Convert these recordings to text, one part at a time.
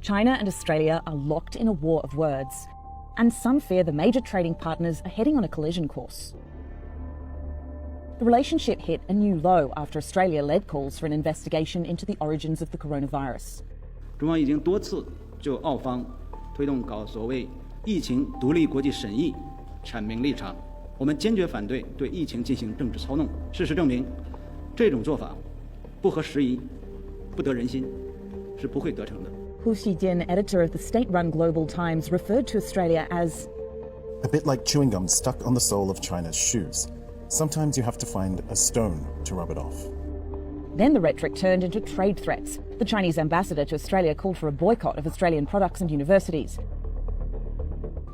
China and Australia are locked in a war of words, and some fear the major trading partners are heading on a collision course. The relationship hit a new low after Australia led calls for an investigation into the origins of the coronavirus. 中方已经多次就澳方推动搞所谓疫情独立国际审议阐明立场，我们坚决反对对疫情进行政治操弄。事实证明，这种做法不合时宜，不得人心，是不会得逞的。 Hu Xijin, editor of the state-run Global Times, referred to Australia as a bit like chewing gum stuck on the sole of China's shoes. Sometimes you have to find a stone to rub it off. Then the rhetoric turned into trade threats. The Chinese ambassador to Australia called for a boycott of Australian products and universities.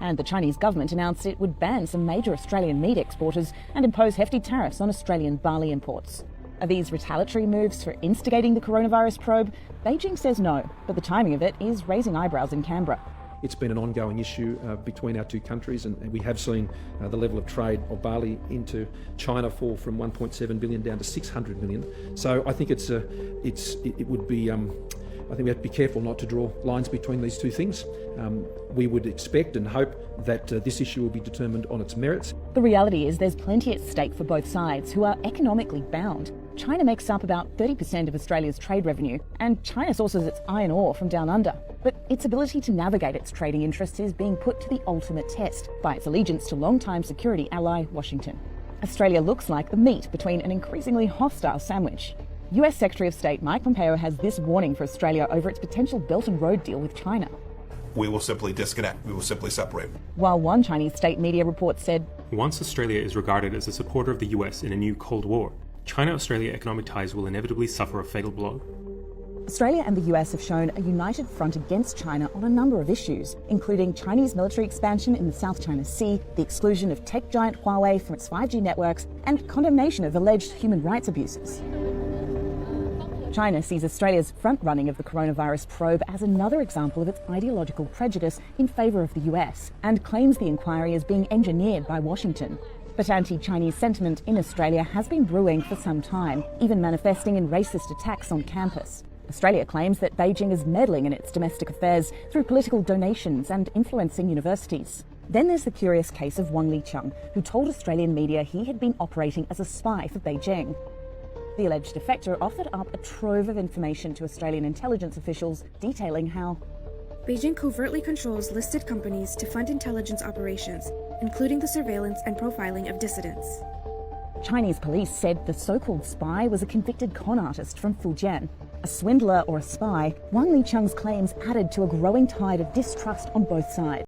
And the Chinese government announced it would ban some major Australian meat exporters and impose hefty tariffs on Australian barley imports. Are these retaliatory moves for instigating the coronavirus probe? Beijing says no, but the timing of it is raising eyebrows in Canberra. It's been an ongoing issue between our two countries, and we have seen the level of trade of barley into China fall from 1.7 billion down to 600 million. So I think it would be. I think we have to be careful not to draw lines between these two things. We would expect and hope that this issue will be determined on its merits. The reality is there's plenty at stake for both sides, who are economically bound. China makes up about 30% of Australia's trade revenue, and China sources its iron ore from down under. But its ability to navigate its trading interests is being put to the ultimate test by its allegiance to long-time security ally Washington. Australia looks like the meat between an increasingly hostile sandwich. US Secretary of State Mike Pompeo has this warning for Australia over its potential Belt and Road deal with China. We will simply disconnect. We will simply separate. While one Chinese state media report said, once Australia is regarded as a supporter of the US in a new Cold War, China-Australia economic ties will inevitably suffer a fatal blow. Australia and the US have shown a united front against China on a number of issues, including Chinese military expansion in the South China Sea, the exclusion of tech giant Huawei from its 5G networks, and condemnation of alleged human rights abuses. China sees Australia's front-running of the coronavirus probe as another example of its ideological prejudice in favour of the US, and claims the inquiry is being engineered by Washington. But anti-Chinese sentiment in Australia has been brewing for some time, even manifesting in racist attacks on campus. Australia claims that Beijing is meddling in its domestic affairs through political donations and influencing universities. Then there's the curious case of Wang Liqiang, who told Australian media he had been operating as a spy for Beijing. The alleged defector offered up a trove of information to Australian intelligence officials detailing how Beijing covertly controls listed companies to fund intelligence operations, including the surveillance and profiling of dissidents. Chinese police said the so-called spy was a convicted con artist from Fujian. A swindler or a spy, Wang Liqiang's claims added to a growing tide of distrust on both sides.